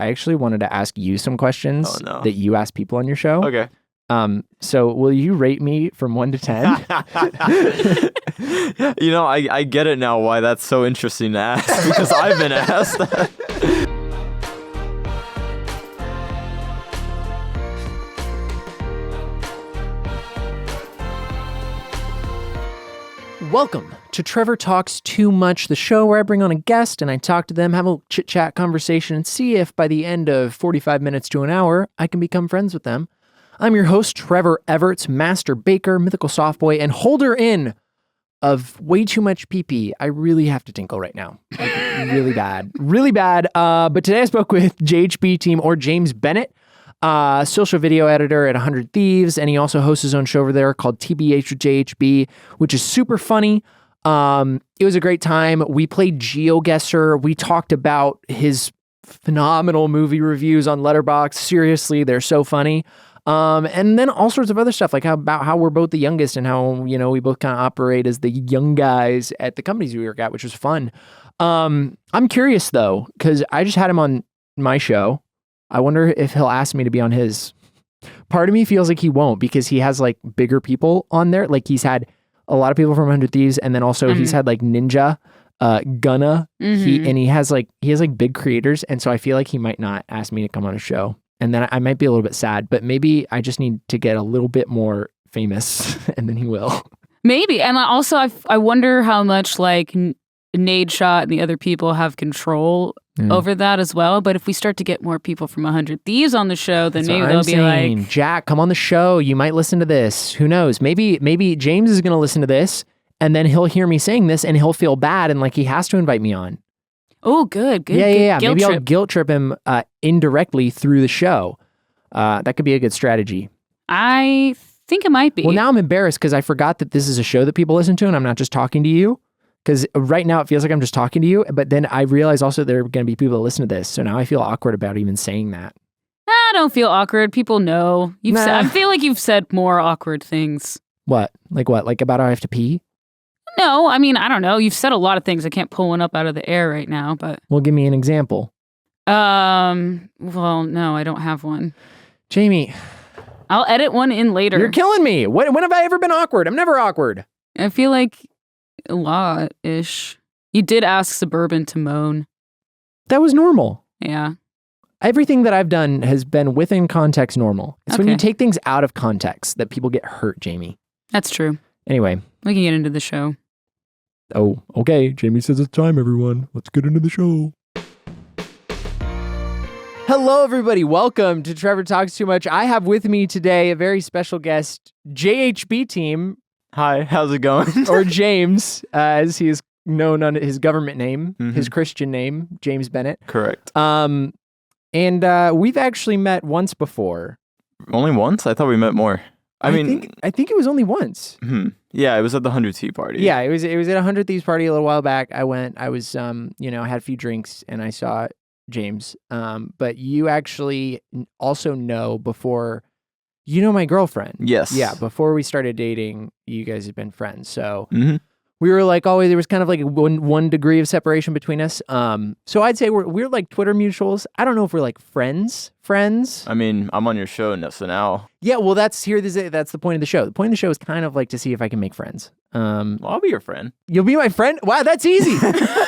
I actually wanted to ask you some questions that you ask people on your show. Okay. So will you rate me from 1 to 10? I get it now why that's so interesting to ask because I've been asked that. Welcome to Trevor Talks Too Much, the show where I bring on a guest and I talk to them, have a chit-chat conversation, and see if by the end of 45 minutes to an hour, I can become friends with them. I'm your host, Trevor Everts, master baker, mythical softboy, and holder in of way too much pee-pee. I really have to tinkle right now. Like, really bad. Really bad. But today I spoke with JHBTeam or James Bennett, social video editor at 100 Thieves, and he also hosts his own show over there called TBH with JHB, which is super funny. It was a great time. We played GeoGuessr. We talked about his phenomenal movie reviews on Letterboxd. Seriously, they're so funny. And then all sorts of other stuff, like about how we're both the youngest and how, we both kind of operate as the young guys at the companies we work at, which was fun. I'm curious though, because I just had him on my show. I wonder if he'll ask me to be on his. Part of me feels like he won't because he has like bigger people on there. Like he's had a lot of people from 100 Thieves, and then also he's had like Ninja, Gunna. He has big creators, and so I feel like he might not ask me to come on a show. And then I might be a little bit sad, but maybe I just need to get a little bit more famous and then he will. Maybe. And also, I wonder how much like Nadeshot and the other people have control over that as well. But if we start to get more people from 100 Thieves on the show, then maybe they'll be like, Jack, come on the show. You might listen to this. Who knows? Maybe James is going to listen to this and then he'll hear me saying this and he'll feel bad and like he has to invite me on. Oh, good. Yeah. Guilt Maybe trip. I'll guilt trip him indirectly through the show. That could be a good strategy. I think it might be. Well, now I'm embarrassed because I forgot that this is a show that people listen to and I'm not just talking to you. Because right now it feels like I'm just talking to you, but then I realize also there are going to be people that listen to this. So now I feel awkward about even saying that. I don't feel awkward. People know. I feel like you've said more awkward things. What? Like what? Like about how I have to pee? No, I mean, I don't know. You've said a lot of things. I can't pull one up out of the air right now, but... Well, give me an example. Well, no, I don't have one. Jamie. I'll edit one in later. You're killing me. When have I ever been awkward? I'm never awkward. I feel like a lot-ish. You did ask Suburban to moan. That was normal. Yeah. Everything that I've done has been within context normal. It's when you take things out of context that people get hurt, Jamie. That's true. Anyway. We can get into the show. Oh, okay. Jamie says it's time, everyone. Let's get into the show. Hello, everybody. Welcome to Trevor Talks Too Much. I have with me today a very special guest, JHBTeam. Hi, how's it going? Or James, as he is known on his government name, his Christian name, James Bennett. Correct. And we've actually met once before. Only once? I thought we met more. I think it was only once. Yeah, it was at the 100 Tea party. Yeah, it was at a 100 Thieves party a little while back. I went. I was, I had a few drinks and I saw James. But you actually also know before, my girlfriend. Yes. Yeah, before we started dating, you guys had been friends. So we were like always. There was kind of like one degree of separation between us. So I'd say we're like Twitter mutuals. I don't know if we're like friends. I mean, I'm on your show so now. Yeah, well, that's the point of the show. The point of the show is kind of like to see if I can make friends. Well, I'll be your friend. You'll be my friend? Wow, that's easy.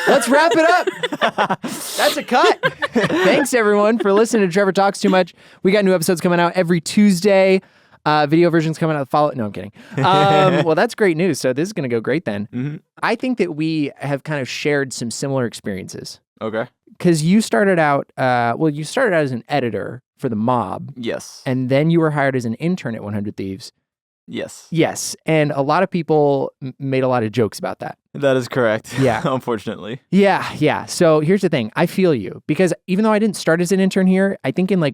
Let's wrap it up. That's a cut. Thanks, everyone, for listening to Trevor Talks Too Much. We got new episodes coming out every Tuesday. Video versions coming out. No, I'm kidding. Well, that's great news. So this is going to go great then. I think that we have kind of shared some similar experiences. Okay. Because you started out as an editor for the Mob. Yes. And then you were hired as an intern at 100 Thieves. Yes. Yes. And a lot of people made a lot of jokes about that. That is correct. Yeah. Unfortunately. Yeah. So here's the thing. I feel you. Because even though I didn't start as an intern here, I think in like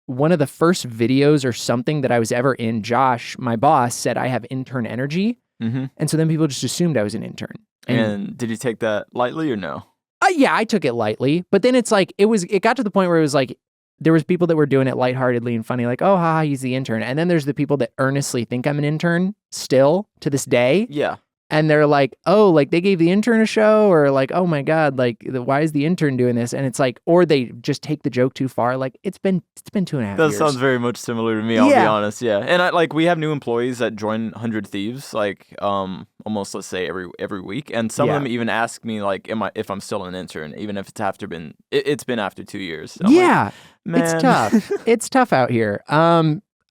one of the first videos or something that I was ever in, Josh, my boss, said I have intern energy. And so then people just assumed I was an intern. And did you take that lightly or no? Yeah, I took it lightly, but then it's like, it got to the point where it was like, there was people that were doing it lightheartedly and funny, like, oh, haha, he's the intern. And then there's the people that earnestly think I'm an intern still to this day. Yeah. and they're like, oh, like they gave the intern a show, or like, oh my God, like why is the intern doing this? And it's like, or they just take the joke too far. Like it's been 2.5 That years. sounds very much similar to me, I'll be honest. Yeah. And we have new employees that join 100 Thieves, like almost, let's say, every week. And some of them even ask me like, if I'm still an intern, even if it's been after 2 years. I'm like, man. It's tough. It's tough out here.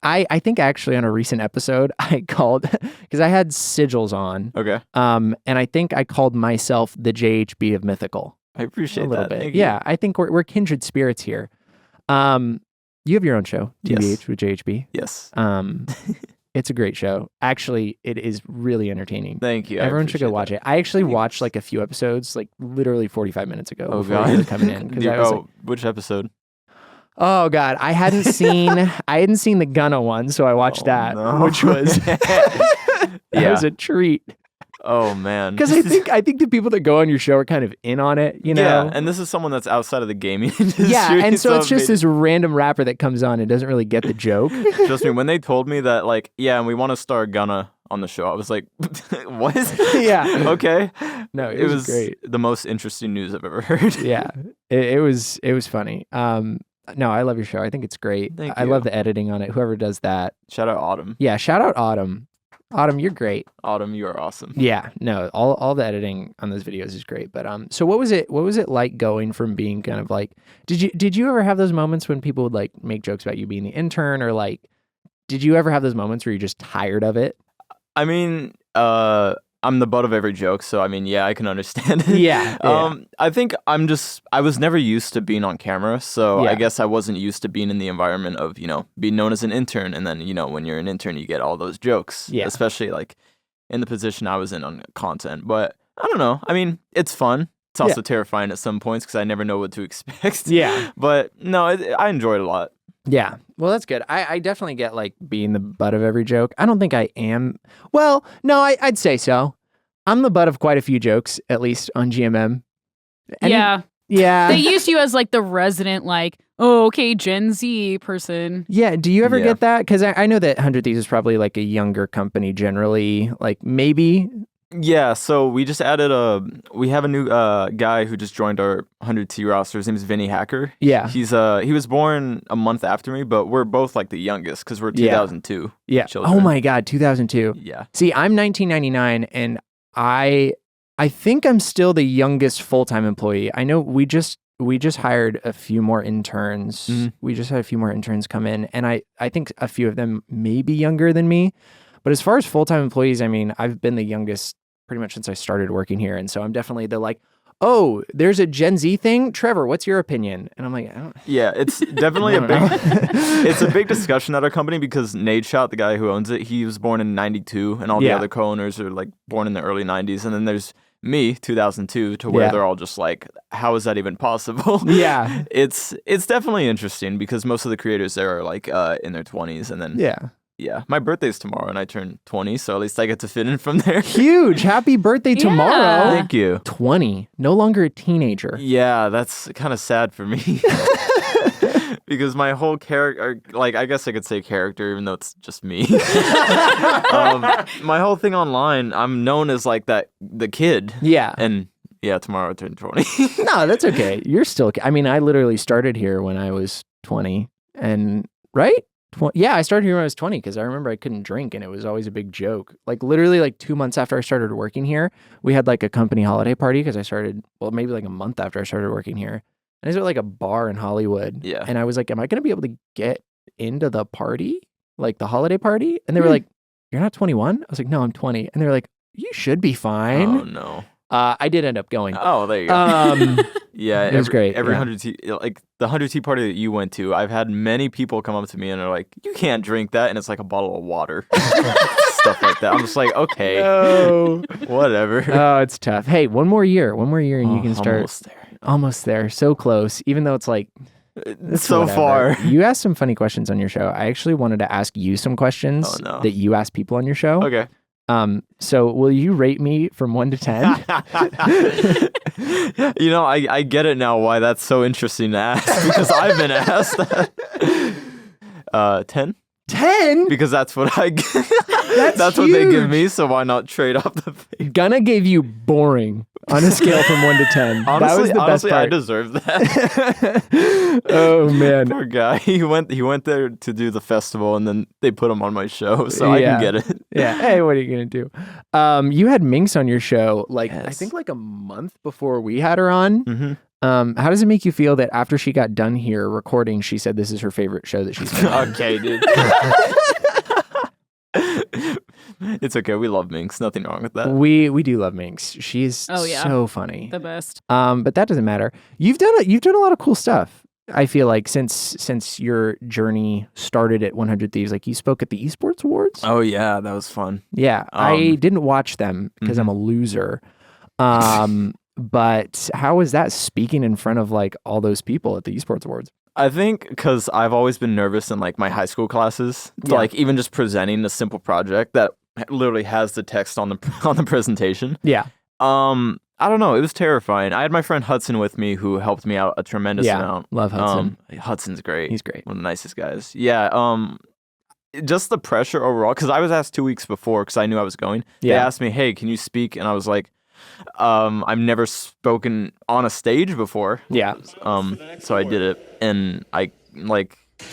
I think actually on a recent episode I called, because I had sigils on. Okay. And I think I called myself the JHB of Mythical. I appreciate a little that. bit. Thank Yeah, you. I think we're kindred spirits here. You have your own show, TBH Yes. with JHB. Yes. It's a great show. Actually, it is really entertaining. Thank you. Everyone should go watch it. I actually watched like a few episodes, like literally 45 minutes ago. Oh before you were God. coming in. 'Cause I was like, Which episode? oh God, I hadn't seen the Gunna one, so I watched that, no. which was that was a treat. Oh man. Because I think the people that go on your show are kind of in on it, you know. Yeah, and this is someone that's outside of the gaming industry. Yeah, and so it's just this random rapper that comes on and doesn't really get the joke. Trust me, when they told me that, like, yeah, and we want to star Gunna on the show, I was like, what? Yeah. Okay. No, it was great. The most interesting news I've ever heard. Yeah, it was funny. No, I love your show. I think it's great. Thank I you. love the editing on it. Whoever does that. Shout out Autumn. Yeah, shout out Autumn. Autumn, you're great. Autumn, you are awesome. Yeah, no, all the editing on those videos is great. But so what was it like going from being kind of like, did you ever have those moments when people would like make jokes about you being the intern, or like, did you ever have those moments where you're just tired of it? I mean, I'm the butt of every joke, so I mean, yeah, I can understand it. Yeah. I think I was never used to being on camera, so Yeah. I guess I wasn't used to being in the environment of, being known as an intern, and then, when you're an intern, you get all those jokes. Yeah. Especially like in the position I was in on content. But I don't know. I mean, it's fun. It's also terrifying at some points because I never know what to expect. Yeah. But no, I enjoyed it a lot. Yeah. Well, that's good. I definitely get like being the butt of every joke. I don't think I am. Well, no, I'd say so. I'm the butt of quite a few jokes, at least on GMM. Yeah. Yeah. They used you as like the resident, like, oh, okay, Gen Z person. Yeah. Do you ever Yeah. get that? Because I know that 100 Thieves is probably like a younger company generally. Like maybe. Yeah, so we just we have a new guy who just joined our 100T roster. His name is Vinny Hacker. Yeah. He was born a month after me, but we're both like the youngest because we're 2002. Yeah. children. Oh my God, 2002. Yeah. See, I'm 1999, and I think I'm still the youngest full-time employee. I know we just hired a few more interns. Mm-hmm. We just had a few more interns come in, and I think a few of them may be younger than me. But as far as full-time employees, I mean, I've been the youngest pretty much since I started working here, and so I'm definitely the like, oh, there's a Gen Z thing. Trevor, what's your opinion? And I'm like, I don't. Yeah, it's definitely it's a big discussion at our company because Nadeshot, the guy who owns it, he was born in 92, and all the other co-owners are like born in the early 90s, and then there's me, 2002, to where they're all just like, how is that even possible? Yeah. It's definitely interesting because most of the creators there are like in their 20s, and then yeah, my birthday's tomorrow and I turn 20, so at least I get to fit in from there. Huge. Happy birthday tomorrow. Thank you. 20. No longer a teenager. Yeah, that's kind of sad for me. Because my whole character, like, I guess I could say character, even though it's just me. My whole thing online, I'm known as like the kid. Yeah. And yeah, tomorrow I turn 20. No, that's okay. You're still, I mean, I literally started here when I was 20 and right? Yeah, I started here when I was 20 because I remember I couldn't drink and it was always a big joke. Like literally like 2 months after I started working here, we had like a company holiday party because I started, well, maybe like a month after I started working here. And I was at like a bar in Hollywood. Yeah. And I was like, am I going to be able to get into the party? Like the holiday party? And they were like, you're not 21? I was like, no, I'm 20. And they were like, you should be fine. Oh, no. I did end up going. Oh, there you go. Yeah, it was great. Every yeah. 100T, like the 100T party that you went to, I've had many people come up to me and are like, you can't drink that. And it's like a bottle of water. Stuff like that. I'm just like, okay, No. whatever. Oh, it's tough. Hey, one more year and you can start. Almost there. Almost there. So close. Even though it's like, It's so whatever. far. You asked some funny questions on your show. I actually wanted to ask you some questions that you ask people on your show. Okay. So will you rate me from 1 to 10? You know, I get it now why that's so interesting to ask because I've been asked that. 10? 10? Because that's what I get. That's what they give me, so why not trade off the thing? Gunna gave you boring on a scale from 1 to 10. Honestly, that was the best part. I deserve that. Oh man, poor guy. He went there to do the festival, and then they put him on my show, so I can get it. Yeah. Hey, what are you gonna do? You had Minx on your show, like Yes. I think like a month before we had her on. Mm-hmm. How does it make you feel that after she got done here recording, she said this is her favorite show that she's been on? Okay, dude. It's okay. We love Minx. Nothing wrong with that. We do love Minx. She's so funny. The best. But that doesn't matter. You've done a lot of cool stuff. I feel like since your journey started at 100 Thieves, like you spoke at the Esports Awards. Oh yeah, that was fun. Yeah, I didn't watch them because I'm a loser. But how was that speaking in front of like all those people at the Esports Awards? I think because I've always been nervous in like my high school classes, like even just presenting a simple project that literally has the text on the presentation. Yeah. I don't know. It was terrifying. I had my friend Hudson with me who helped me out a tremendous amount. Love Hudson. Hudson's great. He's great. One of the nicest guys. Yeah. Just the pressure overall, because I was asked 2 weeks before because I knew I was going. They asked me, hey, can you speak? And I was like, I've never spoken on a stage before. Yeah. So I did it, and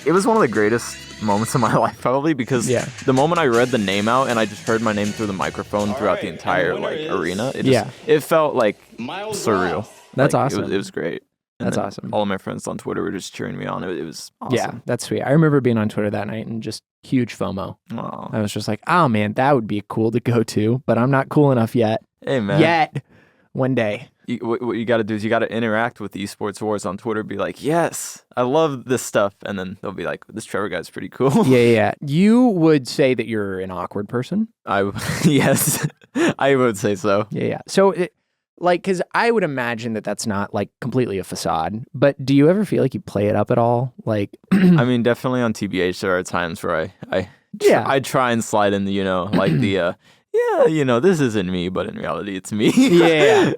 it was one of the greatest moments of my life, probably, because the moment I read the name out and I just heard my name through the microphone throughout the entire arena, it felt like surreal. That's awesome. It was great. And That's awesome. All of my friends on Twitter were just cheering me on. It was awesome. Yeah, that's sweet. I remember being on Twitter that night and just huge FOMO. Aww. I was just like, oh man, that would be cool to go to, but I'm not cool enough yet. Hey man. Yet. One day. What you got to do is you got to interact with the Esports Awards on Twitter. Be like, yes, I love this stuff. And then they'll be like, this Trevor guy's pretty cool. Yeah. You would say that you're an awkward person? Yes, I would say so. Yeah. So, because I would imagine that that's not like completely a facade, but do you ever feel like you play it up at all? Like, I mean, definitely on TBH, there are times where I try and slide in the, this isn't me, but in reality, it's me. Yeah.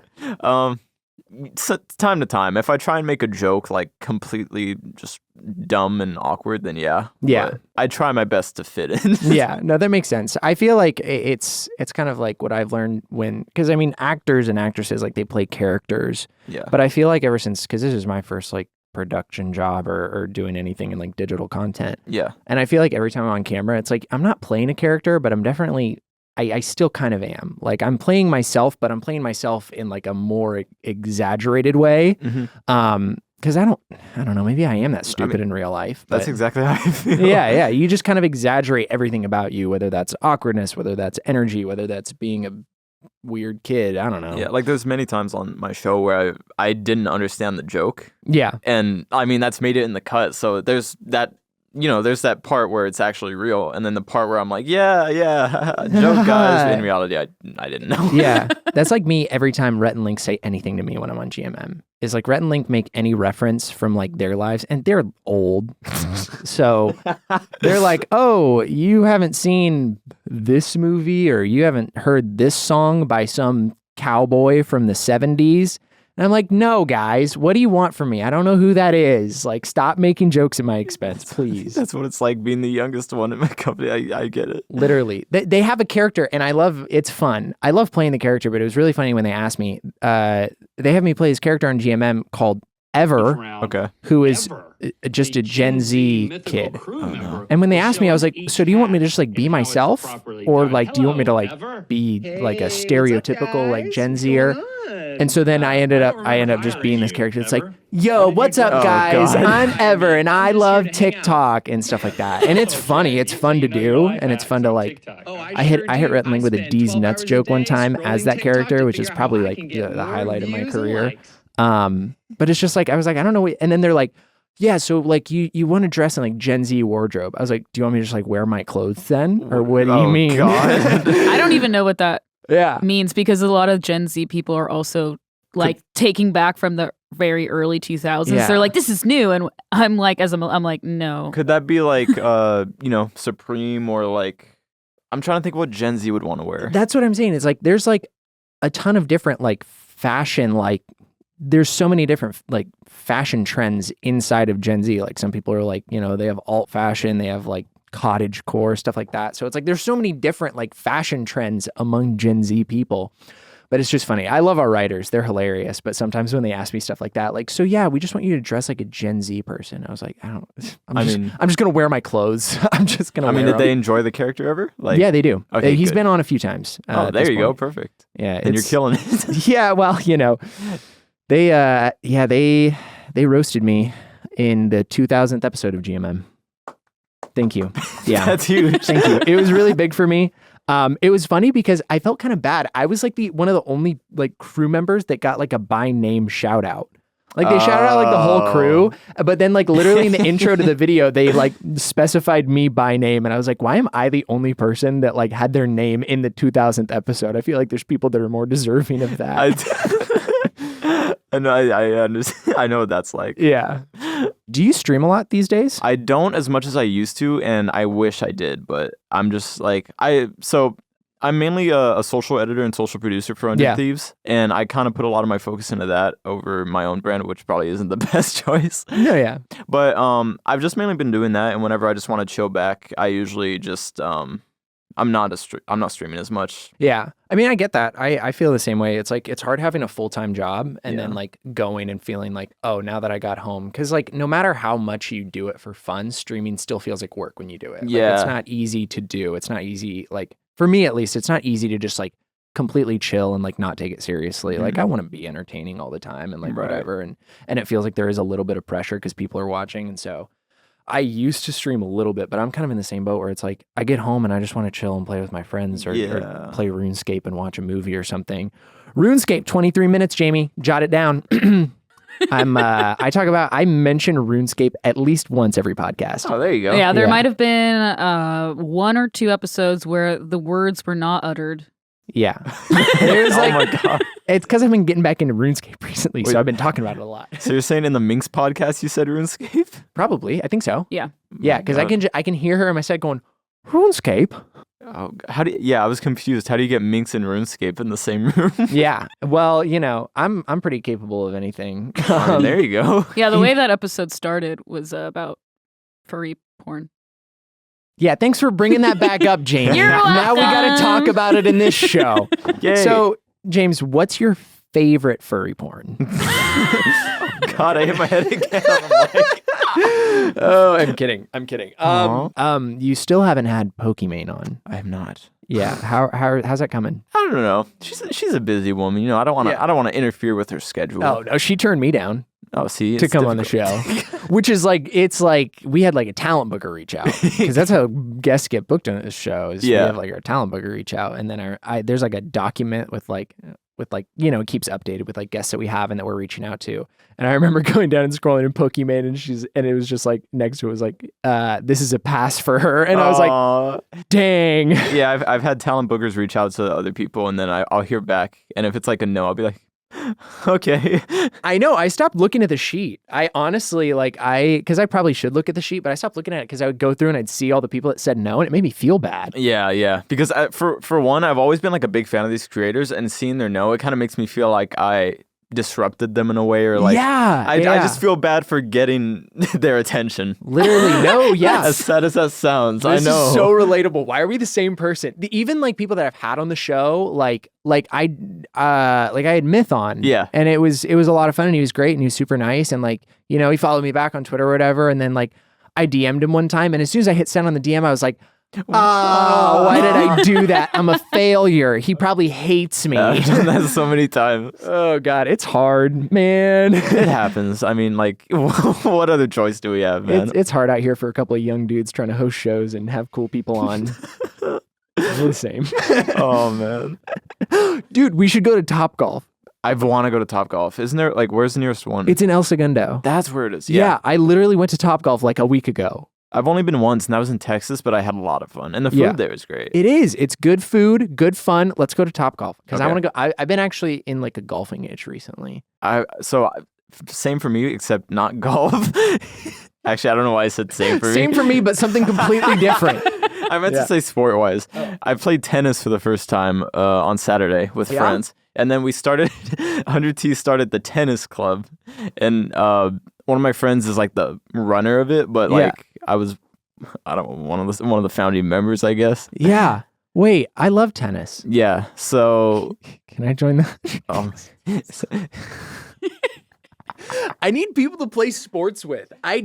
So time to time, if I try and make a joke like completely just dumb and awkward, then yeah. But I try my best to fit in. Yeah, no, that makes sense. I feel like it's kind of like what I've learned because I mean, actors and actresses, like they play characters. Yeah. But I feel like ever since, because this is my first like production job or doing anything in like digital content. Yeah. And I feel like every time I'm on camera, it's like I'm not playing a character, but I'm definitely. I still kind of am. Like I'm playing myself, but I'm playing myself in like a more exaggerated way. Because I don't know, maybe I am that stupid in real life. That's exactly how I feel. Yeah. You just kind of exaggerate everything about you, whether that's awkwardness, whether that's energy, whether that's being a weird kid. I don't know. Yeah, like there's many times on my show where I didn't understand the joke. Yeah. And I mean, that's made it in the cut. So there's that. There's that part where it's actually real, and then the part where I'm like, yeah, joke, guys. In reality, I didn't know. Yeah, that's like me every time Rhett and Link say anything to me when I'm on GMM. Is like Rhett and Link make any reference from like their lives, and they're old, so they're like, oh, you haven't seen this movie, or you haven't heard this song by some cowboy from the 70s. And I'm like, no, guys, what do you want from me? I don't know who that is. Like, stop making jokes at my expense, please. That's what it's like being the youngest one in my company. I get it. Literally. They have a character, and it's fun. I love playing the character, but it was really funny when they asked me. They have me play his character on GMM called Ever, who is just a Gen Z kid. And when they asked me, I was like, so do you want me to just like be myself? Or like, do you want me to like be like a stereotypical like Gen Zer? And so then I ended up just being this character. It's like, yo, what's up, guys? I'm Ever, and I love TikTok and stuff like that. And it's funny. It's fun to do, and it's fun to like. I hit Rhett and Link with a D's nuts joke one time as that character, which is probably like the highlight of my career. But it's just like I was like, I don't know. And then they're like, yeah, so like you want to dress in like Gen Z wardrobe. I was like, do you want me to just like wear my clothes then, or what do you mean? God. I don't even know what that means, because a lot of Gen Z people are also like taking back from the very early 2000s. Yeah. They're like, this is new, and I'm like, I'm like, no. Could that be like Supreme, or like, I'm trying to think what Gen Z would want to wear. That's what I'm saying. It's like there's like a ton of different like fashion, like there's so many different like fashion trends inside of Gen Z. Like some people are like, they have alt fashion, they have like cottage core, stuff like that. So it's like there's so many different like fashion trends among Gen Z people. But it's just funny. I love our writers. They're hilarious. But sometimes when they ask me stuff like that, like, so yeah, we just want you to dress like a Gen Z person. I was like, I'm just going to wear my clothes. I'm just going to did they enjoy the character ever? Like, yeah, they do. Okay, he's been on a few times. There you go. Perfect. Yeah. And you're killing it. Yeah. Well, they roasted me in the 2000th episode of GMM. Thank you. Yeah. That's huge. Thank you. It was really big for me. It was funny because I felt kind of bad. I was like one of the only like crew members that got like a by name shout out. Like they shouted out like the whole crew, but then like literally in the intro to the video, they like specified me by name. And I was like, why am I the only person that like had their name in the 2000th episode? I feel like there's people that are more deserving of that. I understand. I know what that's like. Yeah. Do you stream a lot these days? I don't as much as I used to, and I wish I did, but I'm just like, I'm mainly a social editor and social producer for Thieves, and I kind of put a lot of my focus into that over my own brand, which probably isn't the best choice. No, yeah. But I've just mainly been doing that, and whenever I just want to chill back, I usually just I'm not streaming as much. Yeah. I mean, I get that. I feel the same way. It's like, it's hard having a full-time job and then like going and feeling like, oh, now that I got home. Cause like, no matter how much you do it for fun, streaming still feels like work when you do it. Yeah. Like, it's not easy to do. It's not easy. Like for me, at least, it's not easy to just like completely chill and like not take it seriously. Like I want to be entertaining all the time and like whatever. And it feels like there is a little bit of pressure because people are watching. And so I used to stream a little bit, but I'm kind of in the same boat where it's like I get home and I just want to chill and play with my friends or play RuneScape and watch a movie or something. RuneScape, 23 minutes, Jamie. Jot it down. I mention RuneScape at least once every podcast. Oh, there you go. Yeah, there might have been 1 or 2 episodes where the words were not uttered. Yeah. There's like, oh my God. It's because I've been getting back into RuneScape recently, so I've been talking about it a lot. So you're saying in the Minx podcast you said RuneScape? Probably. I think so. Yeah. Yeah, because I can hear her in my set going, RuneScape? Oh, I was confused. How do you get Minx and RuneScape in the same room? Yeah. Well, I'm pretty capable of anything. There you go. Yeah, the way that episode started was about furry porn. Yeah, thanks for bringing that back up, Jamie. You're now we got to talk about it in this show. Yay. So, James, what's your favorite furry porn? Oh, God, I hit my head again on the mic. Oh, I'm kidding. You still haven't had Pokimane on. I have not. Yeah. How's that coming? I don't know. She's a busy woman. I don't want to interfere with her schedule. Oh no, she turned me down. Oh, see, to come on the show, which is like, it's like we had like a talent booker reach out because that's how guests get booked on this show. Is we have like our talent booker reach out, and then there's like a document with like it keeps updated with like guests that we have and that we're reaching out to. And I remember going down and scrolling in Pokimane, and it was just like next to it was like, this is a pass for her, and I was like, dang. Yeah, I've had talent bookers reach out to other people, and then I'll hear back, and if it's like a no, I'll be like, okay. I know. I stopped looking at the sheet. I honestly, because I probably should look at the sheet, but I stopped looking at it because I would go through and I'd see all the people that said no, and it made me feel bad. Yeah. Because for one, I've always been like a big fan of these creators, and seeing their no, it kind of makes me feel like I disrupted them in a way, or like I just feel bad for getting their attention. Literally, no, yeah. As sad as that sounds, this I know. Is so relatable. Why are we the same person? Even like people that I've had on the show, like I had Myth on, and it was a lot of fun, and he was great, and he was super nice, and like he followed me back on Twitter or whatever, and then like I DM'd him one time, and as soon as I hit send on the DM, I was like, oh, why did I do that? I'm a failure. He probably hates me. I've done that so many times. Oh, God. It's hard, man. It happens. I mean, like, what other choice do we have, man? It's hard out here for a couple of young dudes trying to host shows and have cool people on. We're the same. Oh, man. Dude, we should go to Topgolf. I want to go to Topgolf. Isn't there, like, where's the nearest one? It's in El Segundo. That's where it is. Yeah, I literally went to Topgolf like a week ago. I've only been once, and that was in Texas, but I had a lot of fun. And the food there is great. It is. It's good food, good fun. Let's go to Topgolf. Because I want to go. I've been actually in like a golfing itch recently. Same for me, except not golf. Actually, I don't know why I said same for me. Same for me, but something completely different. I meant to say sport-wise. Oh. I played tennis for the first time on Saturday with friends. And then we started, 100T started the tennis club. And one of my friends is like the runner of it, but like I was I don't know, one of the founding members, I guess. Yeah. Wait, I love tennis. Yeah. So Can I join that? I need people to play sports with. I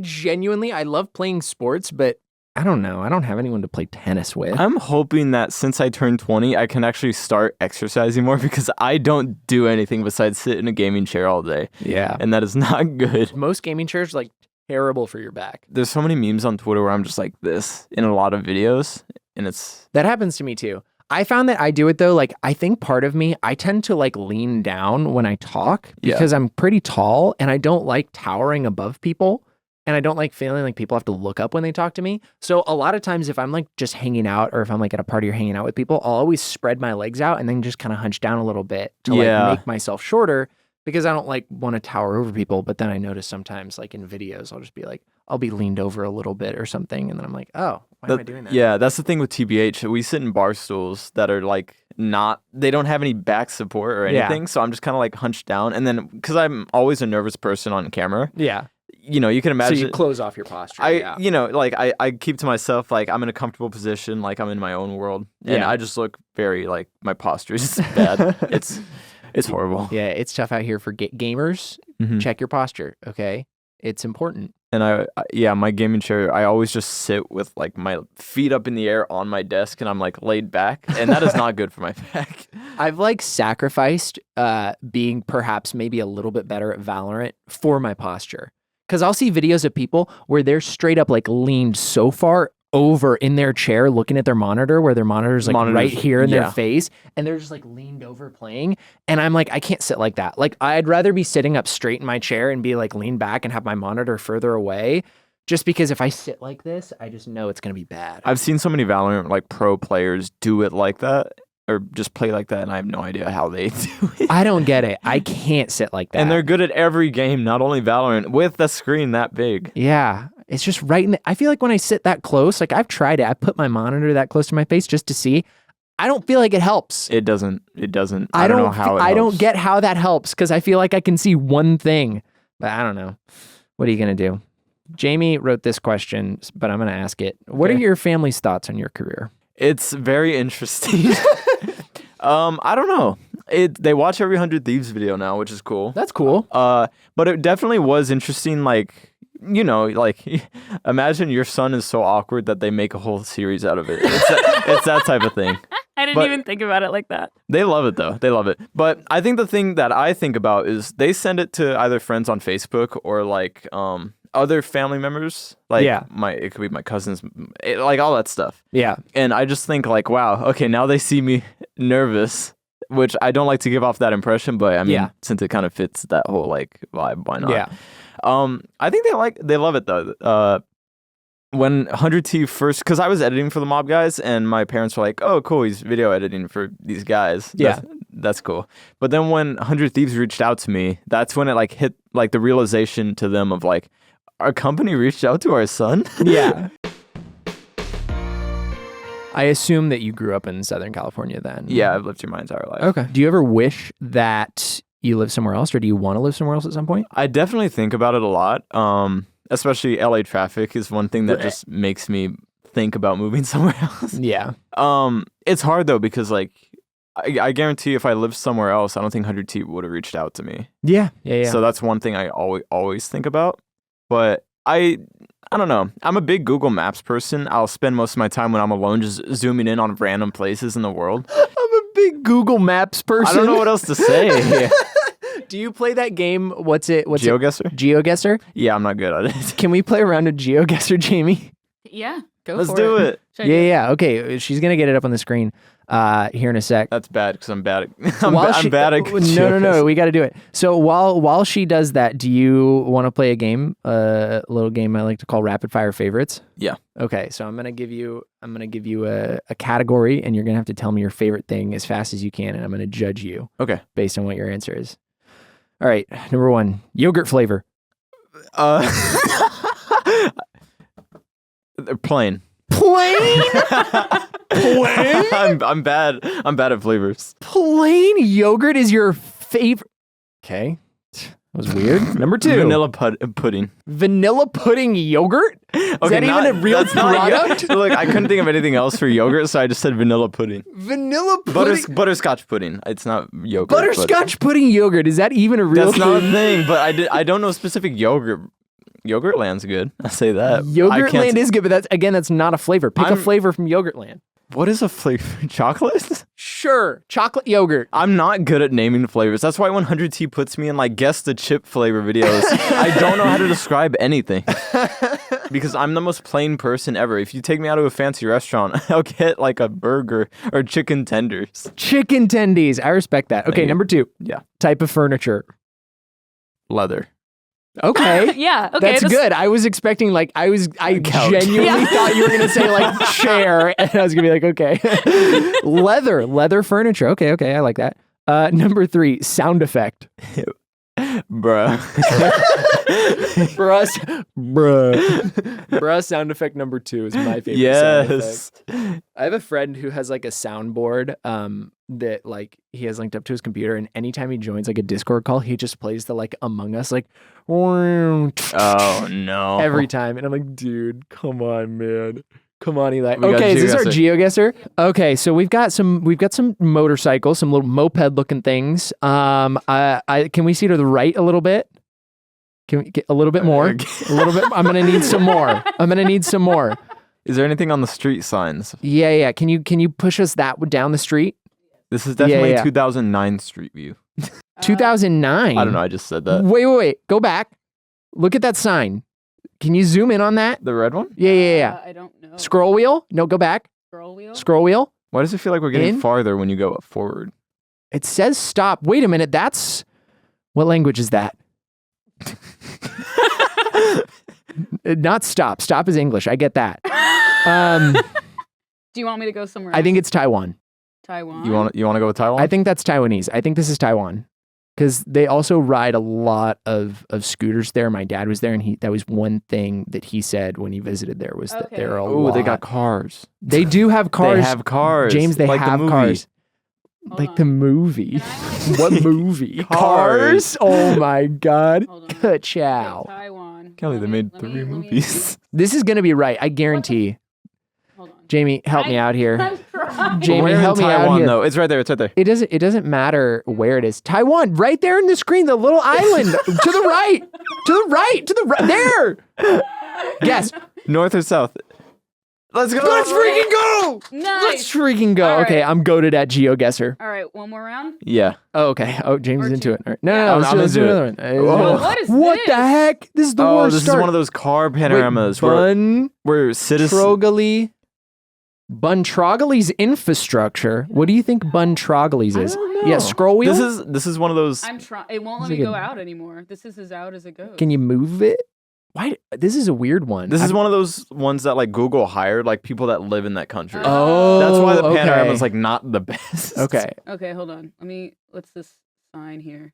love playing sports, but I don't know. I don't have anyone to play tennis with. I'm hoping that since I turned 20, I can actually start exercising more because I don't do anything besides sit in a gaming chair all day. Yeah. And that is not good. Most gaming chairs are like terrible for your back. There's so many memes on Twitter where I'm just like this in a lot of videos, and that happens to me too. I found that I do it though. Like, I think part of me, I tend to like lean down when I talk because I'm pretty tall and I don't like towering above people. And I don't like feeling like people have to look up when they talk to me. So a lot of times if I'm like just hanging out or if I'm like at a party or hanging out with people, I'll always spread my legs out and then just kind of hunch down a little bit to like make myself shorter because I don't like want to tower over people. But then I notice sometimes like in videos, I'll just be like, I'll be leaned over a little bit or something. And then I'm like, oh, why am I doing that? Yeah, that's the thing with TBH. We sit in bar stools that are like they don't have any back support or anything. So I'm just kind of like hunched down. And then because I'm always a nervous person on camera. Yeah. You know, you can imagine. So you close off your posture. You know, like I keep to myself, like I'm in a comfortable position, like I'm in my own world. And I just look very like my posture is bad. It's horrible. Yeah, it's tough out here for gamers. Check your posture, okay? It's important. And my gaming chair, I always just sit with like my feet up in the air on my desk and I'm like laid back. And that is not good for my back. I've like sacrificed being perhaps maybe a little bit better at Valorant for my posture. Because I'll see videos of people where they're straight up like leaned so far over in their chair looking at their monitor where their monitor's like right here in their face and they're just like leaned over playing. And I'm like, I can't sit like that. Like I'd rather be sitting up straight in my chair and be like leaned back and have my monitor further away. Just because if I sit like this, I just know it's going to be bad. I've seen so many Valorant like pro players do it like that. Or just play like that, and I have no idea how they do it. I don't get it. I can't sit like that. And they're good at every game, not only Valorant, with the screen that big. Yeah. It's just right in I feel like when I sit that close, like I've tried it. I put my monitor that close to my face just to see. I don't feel like it helps. It doesn't. I don't know how it helps. I don't get how that helps because I feel like I can see one thing. But I don't know. What are you going to do? Jamie wrote this question, but I'm going to ask it. What are your family's thoughts on your career? It's very interesting. I don't know. They watch every 100 Thieves video now, which is cool. That's cool. But it definitely was interesting. Like, you know, like imagine your son is so awkward that they make a whole series out of it. It's that type of thing. I didn't even think about it like that. They love it though. They love it. But I think the thing that I think about is they send it to either friends on Facebook or like other family members, like it could be my cousins, like all that stuff. Yeah. And I just think like, wow, okay, now they see me nervous, which I don't like to give off that impression, but I mean, since it kind of fits that whole like vibe, why not? Yeah. I think they love it though. When 100T first, because I was editing for the Mob guys, and my parents were like, "Oh, cool, he's video editing for these guys." That's cool. But then when 100 Thieves reached out to me, that's when it like hit like the realization to them of like, our company reached out to our son? Yeah. I assume that you grew up in Southern California then. Yeah, I've lived here my entire life. Okay. Do you ever wish that you live somewhere else, or do you want to live somewhere else at some point? I definitely think about it a lot. Especially LA traffic is one thing that just makes me think about moving somewhere else. Yeah. It's hard though because like I guarantee if I lived somewhere else, I don't think 100T would have reached out to me. Yeah. So that's one thing I always think about. But I don't know. I'm a big Google Maps person. I'll spend most of my time when I'm alone just zooming in on random places in the world. I'm a big Google Maps person. I don't know what else to say. Do you play that game? What's it? GeoGuessr? GeoGuessr? Yeah, I'm not good at it. Can we play around a GeoGuessr, Jamie? Yeah, Let's do it. Yeah. Okay, she's gonna get it up on the screen here in a sec. That's bad because I'm bad at I'm bad at No, we got to do it. So while she does that, do you want to play a game? A little game I like to call Rapid Fire Favorites. Yeah. Okay, so I'm gonna give you a category, and you're gonna have to tell me your favorite thing as fast as you can, and I'm gonna judge you. Okay. Based on what your answer is. All right, number 1, yogurt flavor. Plain. Plain? I'm bad at flavors. Plain yogurt is your favorite. Okay. was weird. Number 2. Vanilla pudding. Vanilla pudding yogurt? Is that even a real product? Look, I couldn't think of anything else for yogurt, so I just said vanilla pudding. Vanilla pudding? Butterscotch pudding. It's not yogurt. Butterscotch pudding yogurt. Is that even a real thing? That's not a thing, but I don't know specific yogurt. Yogurtland's good. I say that. Yogurtland is good, but that's not a flavor. Pick a flavor from Yogurtland. What is a flavor? Chocolate? Sure. Chocolate yogurt. I'm not good at naming flavors. That's why when 100T puts me in like guess the chip flavor videos, I don't know how to describe anything. Because I'm the most plain person ever. If you take me out to a fancy restaurant, I'll get like a burger or chicken tenders. Chicken tendies. I respect that. Okay, number 2. Yeah. Type of furniture. Leather. Okay, Okay. That's good. I was expecting I genuinely thought you were going to say like chair, and I was going to be like, okay. Leather furniture. Okay, I like that. Number 3, sound effect. Bruh. Bruh sound effect number 2 is my favorite sound effect. I have a friend who has like a soundboard that like he has linked up to his computer, and anytime he joins like a Discord call, he just plays the like Among Us like oh no every time, and I'm like, dude, come on, man. Come on, Eli. Okay, is this our GeoGuessr? Okay, so we've got some motorcycles, some little moped looking things. Can we see to the right a little bit? Can we get a little bit more? A little bit. I'm gonna need some more. Is there anything on the street signs? Yeah. Can you push us that down the street? This is definitely 2009 Street View. 2009? I don't know. I just said that. Wait. Go back. Look at that sign. Can you zoom in on that? The red one? Yeah. I don't know. Scroll wheel? No, go back. Scroll wheel? Why does it feel like we're getting farther when you go forward? It says stop. Wait a minute. What language is that? Not stop. Stop is English. I get that. Do you want me to go somewhere I think it's Taiwan. Taiwan? You want to go with Taiwan? I think that's Taiwanese. I think this is Taiwan. Because they also ride a lot of scooters there. My dad was there, and that was one thing that he said when he visited there was that there are a lot. Oh, they got cars. They do have cars. They have cars. James, they like have the cars. Like the movie. What movie? Cars? Oh my God. Ka-chow. Taiwan. Kelly, they made 3 movies. This is going to be right. I guarantee. Hold on. Jamie, help me out here. I'm Jamie, help me out here. Though? It's right there. It doesn't matter where it is. Taiwan, right there in the screen, the little island. To the right. There. Guess. North or south? Let's go. Let's freaking go. Nice. Let's freaking go. All okay, right. I'm goated at GeoGuessr. All right, one more round? Yeah. Oh, okay. Oh, James is into it. All right. No. I'm Let's do into another one. What is What this? the heck? This is the worst This start. is one of those car panoramas where citizens... Buntrogly's infrastructure. What do you think Buntrogly's is? I don't know. Yeah, scroll wheel. This is one of those... I'm trying. It won't let me go out anymore. This is as out as it goes. Can you move it? Why? This is a weird one. This is one of those ones that like Google hired, like people that live in that country. Oh, that's why the okay. panorama's like not the best. Okay. Okay, hold on. What's this sign here?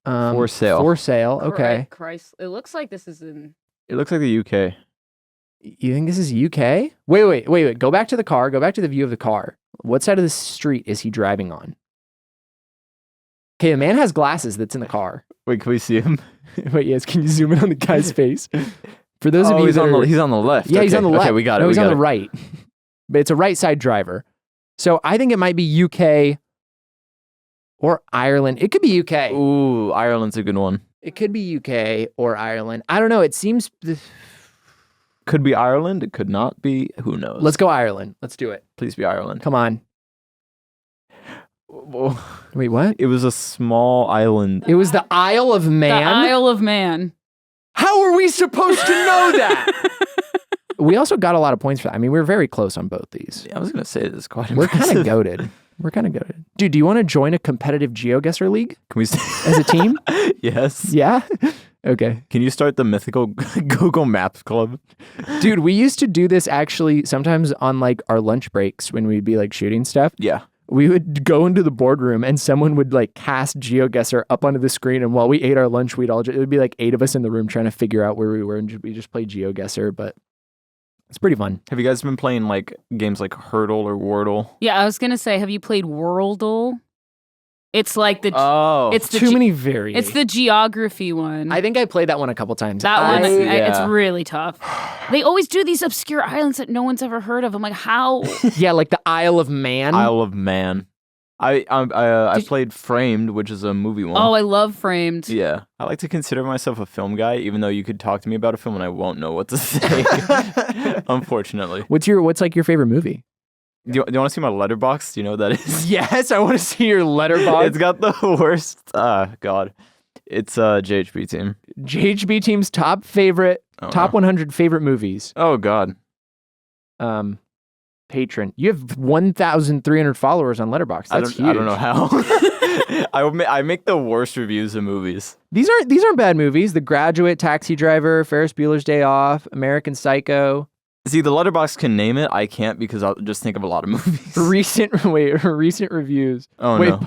For sale. For sale. Okay. Christ. It looks like this is in... It looks like the UK. You think this is UK? Wait. Go back to the car. Go back to the view of the car. What side of the street is he driving on? Okay, the man has glasses that's in the car. Wait, can we see him? Wait, yes. Can you zoom in on the guy's face? For those of you he's on the left. Yeah, he's on the left. Okay, we got it. No, he's on the right. But it's a right side driver. So I think it might be UK or Ireland. It could be UK. Ooh, Ireland's a good one. It could be UK or Ireland. I don't know. It seems... Could be Ireland. It could not be. Who knows? Let's go Ireland. Let's do it. Please be Ireland. Come on. Wait, what? It was a small island. It was the Isle of Man? The Isle of Man. How are we supposed to know that? We also got a lot of points for that. I mean, we were very close on both these. Yeah, I was going to say this is quite We're impressive. kind of goated. Dude, do you want to join a competitive GeoGuessr league? Can we as a team? Yes. Yeah? Okay. Can you start the Mythical Google Maps Club? Dude, we used to do this actually sometimes on like our lunch breaks when we'd be like shooting stuff. Yeah. We would go into the boardroom and someone would like cast GeoGuessr up onto the screen, and while we ate our lunch, it would be like 8 of us in the room trying to figure out where we were, and we just played GeoGuessr, but it's pretty fun. Have you guys been playing like games like Hurdle or Wordle? Yeah, I was going to say, have you played Worldle? It's like the it's the too many variations. It's the geography one. I think I played that one a couple times. That one, it's really tough. They always do these obscure islands that no one's ever heard of. I'm like, how? Yeah, like the Isle of Man. Isle of Man. I played Framed, which is a movie one. Oh, I love Framed. Yeah. I like to consider myself a film guy, even though you could talk to me about a film and I won't know what to say. Unfortunately. What's like your favorite movie? Do you want to see my letterbox? Do you know what that is? Yes, I want to see your letterbox. It's got the worst. God. It's JHBTeam. JHBTeam's top 100 favorite movies. Oh, God. Patron. You have 1,300 followers on Letterboxd. That's huge. I don't know how. I make the worst reviews of movies. These aren't bad movies. The Graduate, Taxi Driver, Ferris Bueller's Day Off, American Psycho. See, the Letterboxd can name it. I can't because I'll just think of a lot of movies. Recent reviews. Oh, no.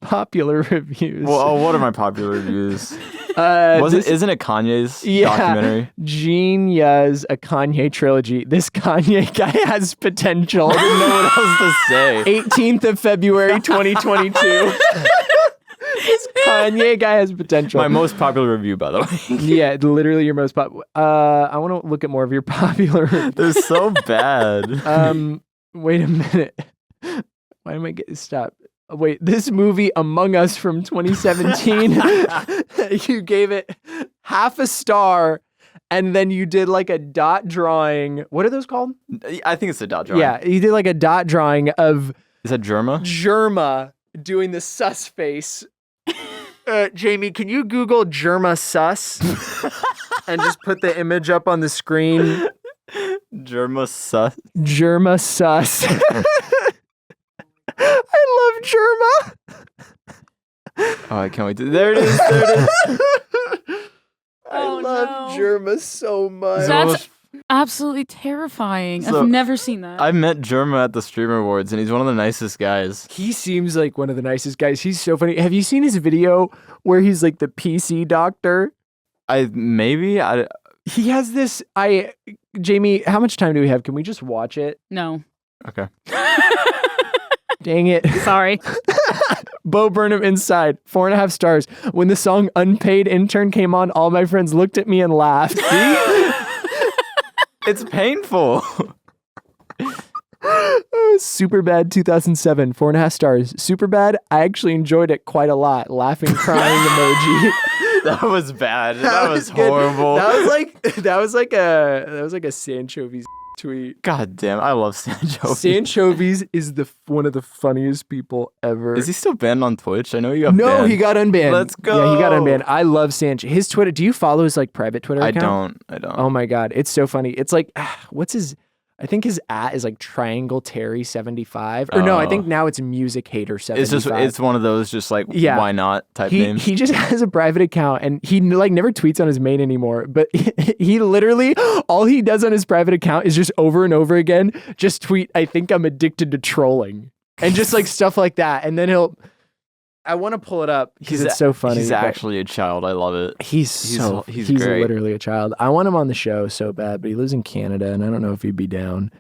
Popular reviews. Well, what are my popular reviews? Isn't it Kanye's documentary? Genius, a Kanye trilogy. This Kanye guy has potential. I didn't know what else to say. 18th of February, 2022. This Kanye guy has potential. My most popular review, by the way. Yeah, literally your most popular. I want to look at more of your popular reviews. They're so bad. Wait a minute. Why am I getting stopped? Wait, this movie Among Us from 2017, you gave it half a star, and then you did like a dot drawing. What are those called? I think it's a dot drawing. Yeah, you did like a dot drawing of... Is that Germa? Germa doing the sus face. Jamie, can you Google Germa sus and just put the image up on the screen? Germa sus? Germa sus. I love Germa. Oh, I can't wait to... There it is. I love Germa so much. That's absolutely terrifying. I've never seen that. I met Germa at the Streamer Awards, and he's one of the nicest guys. He seems like one of the nicest guys. He's so funny. Have you seen his video where he's like the PC doctor? He has this... Jamie, how much time do we have? Can we just watch it? No. Okay. Dang it. Sorry. Bo Burnham Inside, 4.5 stars. When the song Unpaid Intern came on, all my friends looked at me and laughed. See? It's painful. Superbad 2007, 4.5 stars. Superbad, I actually enjoyed it quite a lot. Laughing, crying emoji. That was bad. That was horrible. That was like a Sanchovies tweet. God damn, I love Sanchovies. Sanchovies is one of the funniest people ever. Is he still banned on Twitch? I know you got No, banned. he got unbanned. Let's go. Yeah, he got unbanned. I love Sancho. His Twitter, do you follow his like private Twitter account? I don't. Oh my God, it's so funny. It's like, what's his... I think his @ is like Triangle Terry 75. Or no, I think now it's Music Hater 75. It's one of those just like why not type names. He just has a private account and he like never tweets on his main anymore. But he literally all he does on his private account is just over and over again just tweet, I think I'm addicted to trolling. And just like stuff like that. And then I want to pull it up because it's so funny. He's actually a child. I love it. He's great. Literally a child. I want him on the show so bad, but he lives in Canada, and I don't know if he'd be down.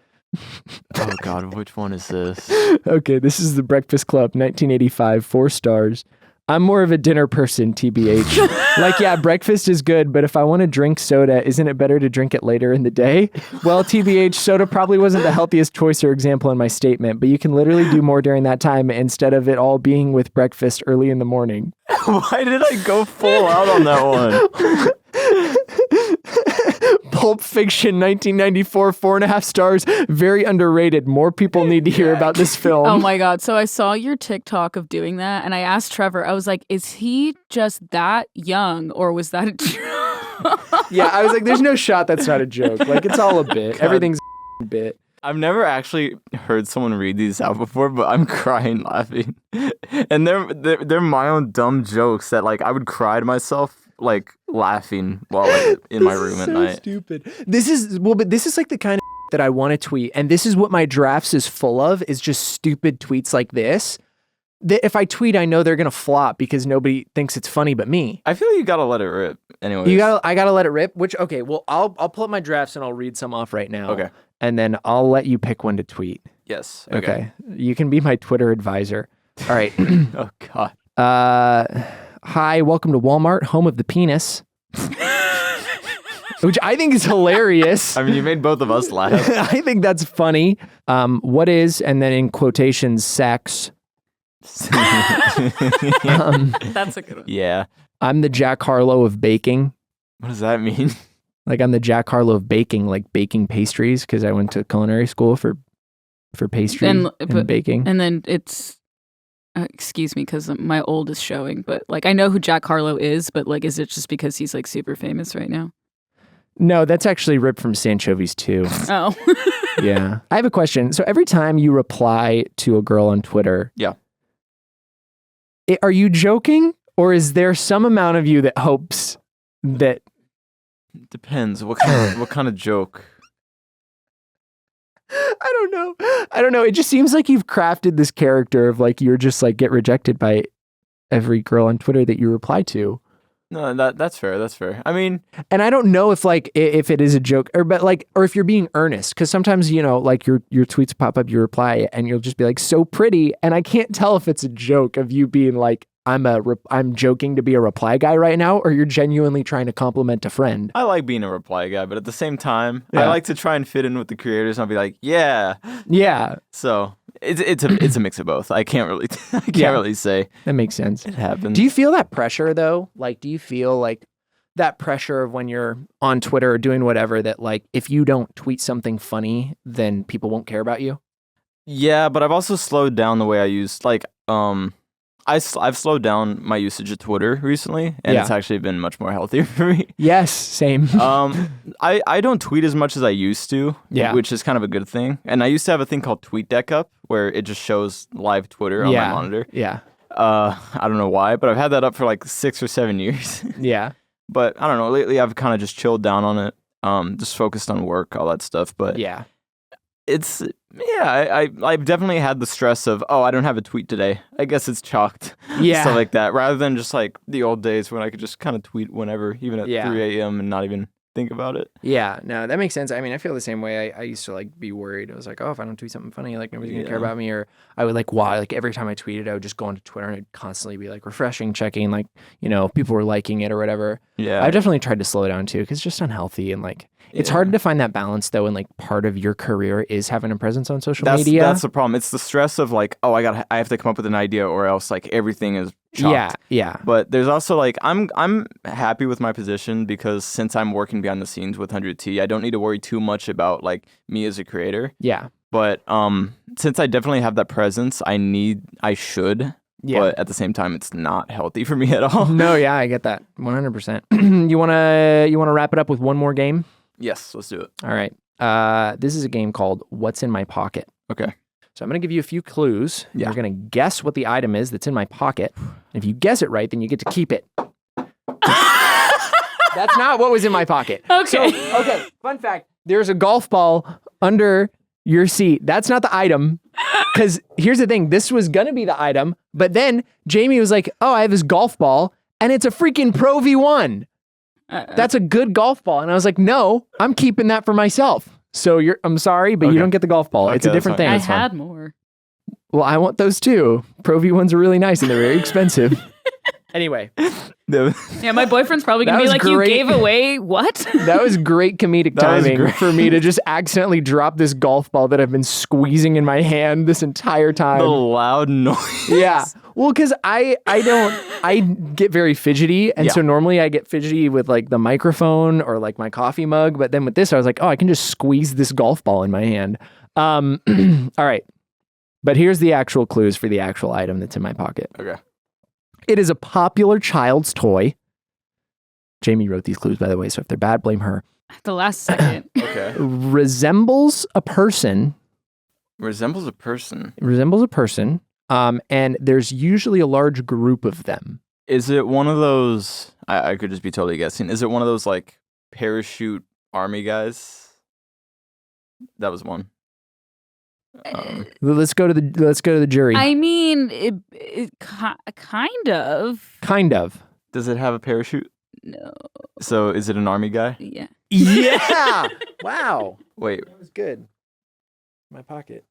Oh God, which one is this? Okay, this is The Breakfast Club, 1985, 4 stars. I'm more of a dinner person, TBH. Like, yeah, breakfast is good, but if I want to drink soda, isn't it better to drink it later in the day? Well, TBH, soda probably wasn't the healthiest choice or example in my statement, but you can literally do more during that time instead of it all being with breakfast early in the morning. Why did I go full out on that one? Pulp Fiction, 1994, 4.5 stars. Very underrated. More people need to hear about this film. Oh my God. So I saw your TikTok of doing that and I asked Trevor, I was like, is he just that young or was that a joke? Yeah, I was like, there's no shot that's not a joke. Like, it's all a bit. God. Everything's a bit. I've never actually heard someone read these out before, but I'm crying laughing. And they're my own dumb jokes that like I would cry to myself like laughing while like, in my room at night. Stupid. This is like the kind of that I want to tweet, and this is what my drafts is full of, is just stupid tweets like this. If I tweet, I know they're gonna flop because nobody thinks it's funny but me. I feel like you gotta let it rip. Anyways. I gotta let it rip. Well, I'll pull up my drafts and I'll read some off right now. Okay. And then I'll let you pick one to tweet. Yes. Okay. You can be my Twitter advisor. All right. Oh God. Hi, welcome to Walmart, home of the penis. Which I think is hilarious. I mean, you made both of us laugh. I think that's funny. What is, and then in quotations, sex? That's a good one. Yeah. I'm the Jack Harlow of baking. What does that mean? Like I'm the Jack Harlow of baking, like baking pastries, because I went to culinary school for pastry and baking. And then it's, excuse me, because my old is showing, but like I know who Jack Harlow is, but like, is it just because he's like super famous right now? No, that's actually ripped from Sanchovies too. Oh. Yeah. I have a question. So every time you reply to a girl on Twitter, yeah, are you joking, or is there some amount of you that hopes that? Depends. What kind of joke? I don't know. It just seems like you've crafted this character of like you're just like get rejected by every girl on Twitter that you reply to. No, that's fair. That's fair. I mean, and I don't know if like if it is a joke or if you're being earnest, because sometimes like your tweets pop up, you reply, and you'll just be like so pretty, and I can't tell if it's a joke of you being like I'm joking to be a reply guy right now, or you're genuinely trying to compliment a friend. I like being a reply guy, but at the same time, I like to try and fit in with the creators, and I'll be like, yeah. So it's a mix of both. I can't really say. That makes sense. It happens. Do you feel that pressure though? Like, do you feel like that pressure of when you're on Twitter or doing whatever that like if you don't tweet something funny, then people won't care about you? Yeah, but I've also slowed down the way I use I've slowed down my usage of Twitter recently, and it's actually been much more healthier for me. Yes, same. I don't tweet as much as I used to, which is kind of a good thing. And I used to have a thing called TweetDeck up, where it just shows live Twitter on my monitor. Yeah. I don't know why, but I've had that up for like 6 or 7 years. Yeah. But I don't know. Lately, I've kind of just chilled down on it, just focused on work, all that stuff. But yeah. I've definitely had the stress of, I don't have a tweet today. I guess it's chalked. Yeah. Stuff like that. Rather than just like the old days when I could just kind of tweet whenever, even at 3 a.m. and not even think about it. Yeah, no, that makes sense. I mean, I feel the same way. I used to like be worried. I was like, if I don't tweet something funny, like nobody's gonna care about me. Or I would like every time I tweeted, I would just go onto Twitter and I'd constantly be like refreshing, checking, like, if people were liking it or whatever. Yeah. I've definitely tried to slow down too, because it's just unhealthy and like it's hard to find that balance though, and like part of your career is having a presence on social media. That's the problem. It's the stress of like, I have to come up with an idea, or else like everything is chopped. Yeah. But there's also like I'm happy with my position, because since I'm working behind the scenes with 100T, I don't need to worry too much about like me as a creator. Yeah. But since I definitely have that presence, I should. Yeah. But at the same time, it's not healthy for me at all. No, yeah, I get that 100%. You wanna wrap it up with one more game? Yes, let's do it. All right. This is a game called What's in My Pocket. Okay. So I'm going to give you a few clues. Yeah. You're going to guess what the item is that's in my pocket. And if you guess it right, then you get to keep it. That's not what was in my pocket. Okay. So, fun fact. There's a golf ball under your seat. That's not the item. Because here's the thing. This was going to be the item. But then Jamie was like, I have this golf ball. And it's a freaking Pro V1. That's a good golf ball. And I was like, no, I'm keeping that for myself. So I'm sorry, but you don't get the golf ball. It's a different thing. I had more. Well, I want those too. Pro V1s are really nice and they're very expensive. Anyway. Yeah, my boyfriend's probably going to be like, great. You gave away what? That was great comedic timing for me to just accidentally drop this golf ball that I've been squeezing in my hand this entire time. The loud noise. Yeah. Well, because I get very fidgety. And so normally I get fidgety with like the microphone or like my coffee mug. But then with this, I was like, I can just squeeze this golf ball in my hand. All right. But here's the actual clues for the actual item that's in my pocket. Okay. It is a popular child's toy. Jamie wrote these clues, by the way, so if they're bad, blame her. The last second. Okay. Resembles a person. Resembles a person. And there's usually a large group of them. Is it one of those, I could just be totally guessing, is it one of those like parachute army guys? That was one. Let's go to the jury. I mean, it kind of. Kind of. Does it have a parachute? No. So is it an army guy? Yeah. Yeah. Wow. Wait. That was good. My pocket.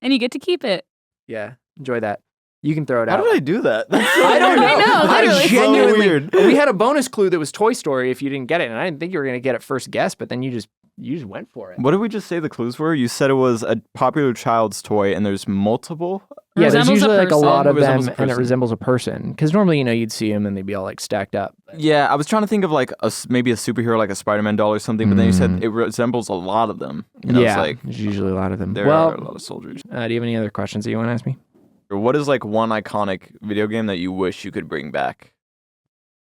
And you get to keep it. Yeah. Enjoy that. You can throw it out. How did I do that? That's so I don't know. I know, I literally. genuinely, So weird. we had a bonus clue that was Toy Story if you didn't get it, and I didn't think you were going to get it first guess, but then you just went for it. What did we just say the clues were? You said it was a popular child's toy, and there's multiple. Yeah, there's Resembles a usually like a person. lot of Resembles them, a and it person. resembles a person. Because normally, you'd see them and they'd be all like stacked up. Yeah, I was trying to think of like maybe a superhero, like a Spider-Man doll or something, but then you said it resembles a lot of them. And I was like, there's usually a lot of them. there are a lot of soldiers. Do you have any other questions that you want to ask me? What is like one iconic video game that you wish you could bring back?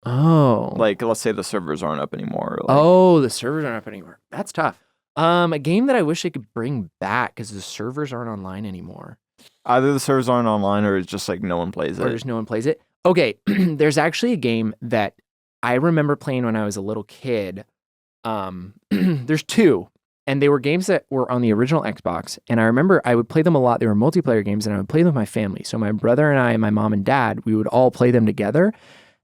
Oh. Like, let's say the servers aren't up anymore. Or The servers aren't up anymore. That's tough. A game that I wish I could bring back because the servers aren't online anymore. either the servers aren't online or it's just like no one plays Or it. just no one plays it. Okay, there's actually a game that I remember playing when I was a little kid. There's two. And they were games that were on the original Xbox. And I remember I would play them a lot. They were multiplayer games and I would play them with my family. So my brother and I and my mom and dad, we would all play them together.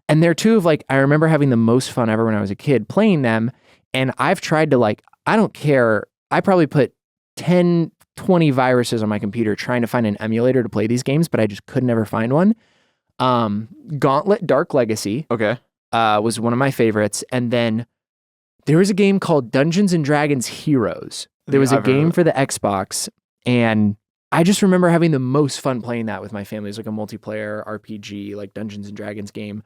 And they're two of like, I remember having the most fun ever when I was a kid playing them. And I've tried to like, I don't care. I probably put 10, 20 viruses on my computer trying to find an emulator to play these games, but I just could never find one. Gauntlet Dark Legacy Okay. was one of my favorites. And then there was a game called Dungeons and Dragons Heroes. There was a I've heard of game it. for the Xbox, and I just remember having the most fun playing that with my family. It was like a multiplayer RPG, like Dungeons and Dragons game.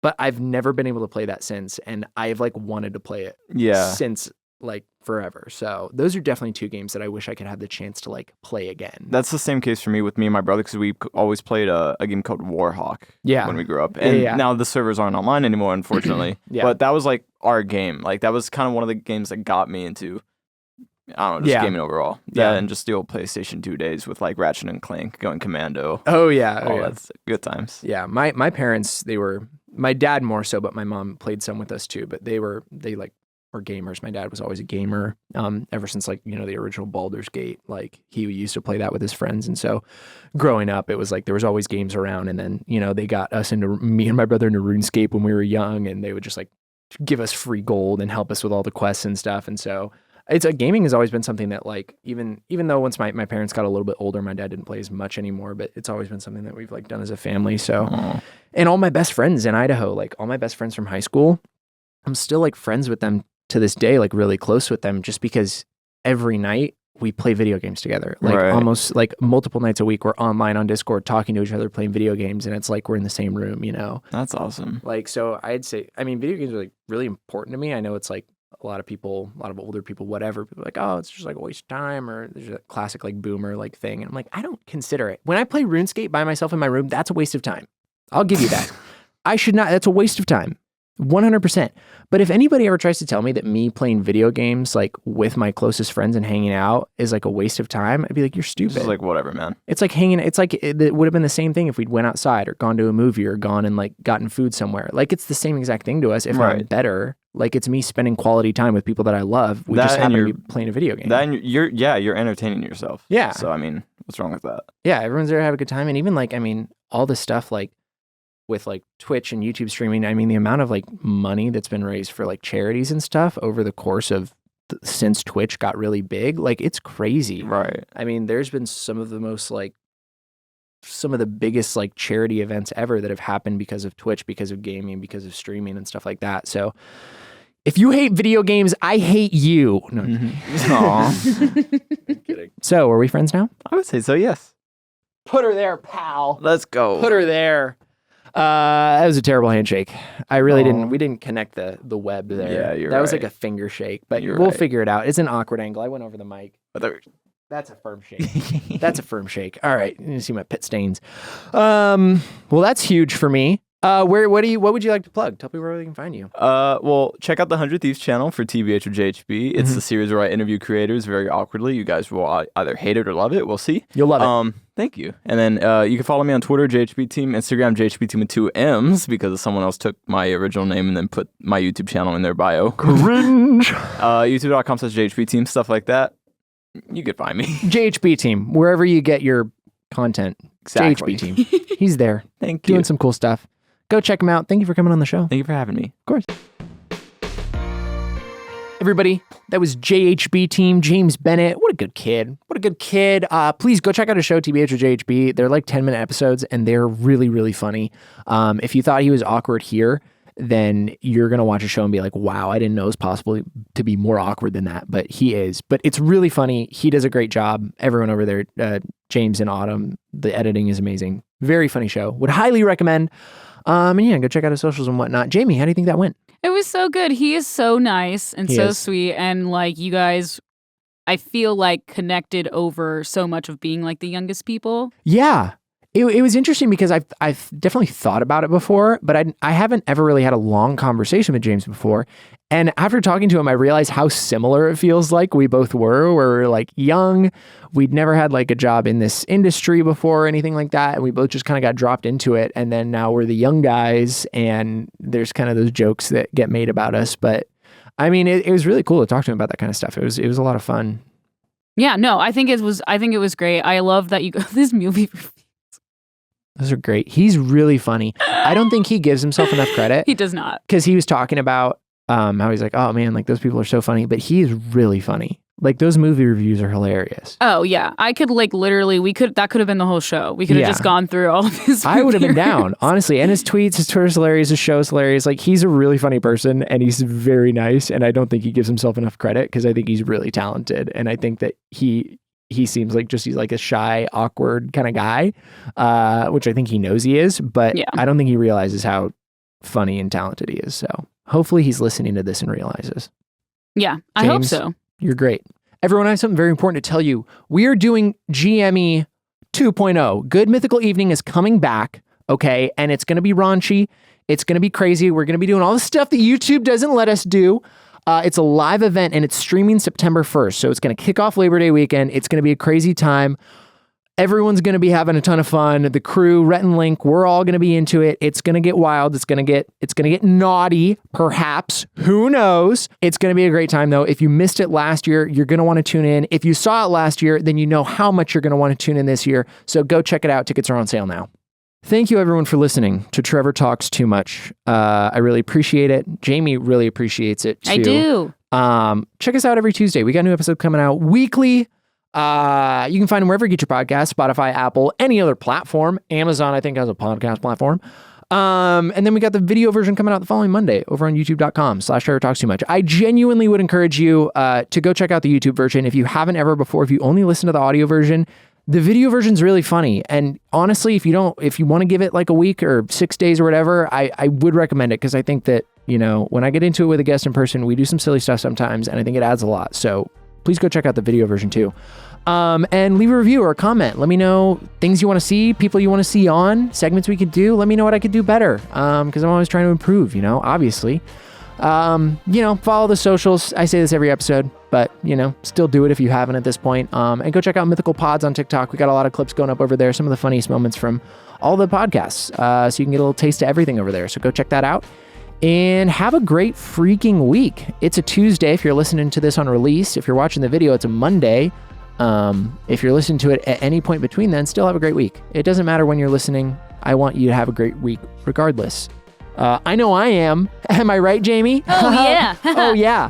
But I've never been able to play that since, and I've like wanted to play it Yeah. since like forever. So those are definitely two games that I wish I could have the chance to like play again. That's the same case for me with me and my brother because we always played a game called Warhawk Yeah. when we grew up. And Yeah. now the servers aren't online anymore, unfortunately. Yeah. But that was like our game. Like that was kind of one of the games that got me into, I don't know, just Yeah. gaming overall. Yeah. That and just the old PlayStation 2 days with like Ratchet and Clank going commando. Oh yeah. Oh, that's good times. Yeah, my parents, my dad more so, but my mom played some with us too. But they were gamers. My dad was always a gamer, ever since like, the original Baldur's Gate. Like he used to play that with his friends. And so growing up, it was like there was always games around. And then, they got us me and my brother into RuneScape when we were young, and they would just like give us free gold and help us with all the quests and stuff. And so gaming has always been something that like, even though once my parents got a little bit older, my dad didn't play as much anymore, but it's always been something that we've like done as a family. So, and all my best friends in Idaho, like all my best friends from high school, I'm still like friends with them to this day, like really close with them, just because every night we play video games together, like Right. almost like multiple nights a week. We're online on Discord talking to each other, playing video games, and it's like we're in the same room, That's awesome. Like, so I'd say, video games are like really important to me. I know it's like a lot of older people, whatever, people are like, oh, it's just like a waste of time, or there's a classic like boomer like thing. And I'm like, I don't consider it. When I play RuneScape by myself in my room, that's a waste of time. I'll give you that. I should not, that's a waste of time. 100%. But if anybody ever tries to tell me that me playing video games like with my closest friends and hanging out is like a waste of time, I'd be like, you're stupid. It's like whatever, man. It's like it would have been the same thing if we'd went outside or gone to a movie or gone and like gotten food somewhere. Like it's the same exact thing to us, if not Right. better. Like it's me spending quality time with people that I love. We just happen to be playing a video game. That and you're entertaining yourself. Yeah. So I mean, what's wrong with that? Yeah, everyone's there to have a good time. And even like, all the stuff like with like Twitch and YouTube streaming, the amount of like money that's been raised for like charities and stuff over the course of since Twitch got really big, like it's crazy. Right. There's been some of the biggest like charity events ever that have happened because of Twitch, because of gaming, because of streaming and stuff like that. So if you hate video games, I hate you. No, Aw. I'm kidding. So are we friends now? I would say so, yes. Put her there, pal. Let's go. Put her there. That was a terrible handshake. I really Aw. we didn't connect the web there. Yeah, you're That was right. like a finger shake, but You're we'll right. figure it out. It's an awkward angle. I went over the mic. That's a firm shake. That's a firm shake. All right. You can see my pit stains. Well, that's huge for me. What would you like to plug? Tell people where they can find you. Well, check out the 100 Thieves channel for TBH or JHB. It's the series where I interview creators very awkwardly. You guys will either hate it or love it. We'll see. You'll love it. Thank you. And then you can follow me on Twitter, JHBTeam, Instagram, JHBTeam with 2 M's because someone else took my original name and then put my YouTube channel in their bio. Cringe. YouTube.com/JHBTeam, stuff like that. You could find me. JHB team, wherever you get your content. Exactly. JHB team. He's there Thank you. doing some cool stuff. Go check him out. Thank you for coming on the show. Thank you for having me. Of course. Everybody, that was JHBTeam, James Bennett. What a good kid. What a good kid. Please go check out his show, TBH or JHB. They're like 10-minute episodes, and they're really, really funny. If you thought he was awkward here, then you're going to watch a show and be like, wow, I didn't know it was possible to be more awkward than that. But he is. But it's really funny. He does a great job. Everyone over there, James and Autumn, the editing is amazing. Very funny show. Would highly recommend. And yeah, go check out his socials and whatnot. Jamie, how do you think that went? It was so good. He is so nice and so sweet. And like you guys, I feel like connected over so much of being like the youngest people. Yeah. It was interesting because I've definitely thought about it before, but I haven't ever really had a long conversation with James before. And after talking to him, I realized how similar it feels like we both were. We're like young. We'd never had like a job in this industry before or anything like that. And we both just kind of got dropped into it. And then now we're the young guys and there's kind of those jokes that get made about us. But I mean, it was really cool to talk to him about that kind of stuff. It was a lot of fun. Yeah, no, I think it was great. I love that you got this movie. Those are great. He's really funny. I don't think he gives himself enough credit. He does not. Because he was talking about how he's like, oh man, like those people are so funny, but he is really funny. Like those movie reviews are hilarious. Oh yeah. I could like literally, that could have been the whole show. We could have just gone through all of his I would have been down, honestly. And his tweets, his Twitter's hilarious, his show's hilarious. Like he's a really funny person and he's very nice. And I don't think he gives himself enough credit because I think he's really talented. And I think that he seems like he's like a shy, awkward kind of guy, which I think he knows he is, but I don't think he realizes how funny and talented he is. So hopefully he's listening to this and realizes. Yeah, James, I hope so. You're great. Everyone, I have something very important to tell you. We are doing GME 2.0. Good Mythical Evening is coming back, okay? And it's going to be raunchy. It's going to be crazy. We're going to be doing all the stuff that YouTube doesn't let us do. It's a live event and it's streaming September 1st. So it's going to kick off Labor Day weekend. It's going to be a crazy time. Everyone's going to be having a ton of fun. The crew, Rhett and Link, we're all going to be into it. It's going to get wild. It's going to get naughty, perhaps. Who knows? It's going to be a great time though. If you missed it last year, you're going to want to tune in. If you saw it last year, then you know how much you're going to want to tune in this year. So go check it out. Tickets are on sale now. Thank you everyone for listening to Trevor Talks Too Much. I really appreciate it. Jamie really appreciates it too. I do. Check us out every Tuesday. We got a new episode coming out weekly. You can find them wherever you get your podcasts, Spotify, Apple, any other platform. Amazon, I think, has a podcast platform. And then we got the video version coming out the following Monday over on youtube.com/Trevor Talks Too Much. I genuinely would encourage you to go check out the YouTube version. If you haven't ever before, if you only listen to the audio version, the video version's really funny. And honestly, if you want to give it like a week or 6 days or whatever, I would recommend it because I think that, when I get into it with a guest in person, we do some silly stuff sometimes and I think it adds a lot. So please go check out the video version too. And leave a review or a comment. Let me know things you want to see, people you want to see on, segments we could do. Let me know what I could do better. Because I'm always trying to improve, obviously. Follow the socials. I say this every episode, but, still do it if you haven't at this point. And go check out Mythical Pods on TikTok. We got a lot of clips going up over there. Some of the funniest moments from all the podcasts. So you can get a little taste of everything over there. So go check that out. And have a great freaking week. It's a Tuesday if you're listening to this on release. If you're watching the video, it's a Monday. If you're listening to it at any point between then, still have a great week. It doesn't matter when you're listening. I want you to have a great week regardless. I know I am. Am I right, Jamie? Oh, yeah. Oh, yeah.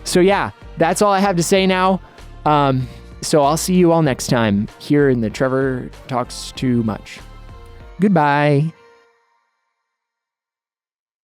So, yeah, that's all I have to say now. So I'll see you all next time here in the Trevor Talks Too Much. Goodbye.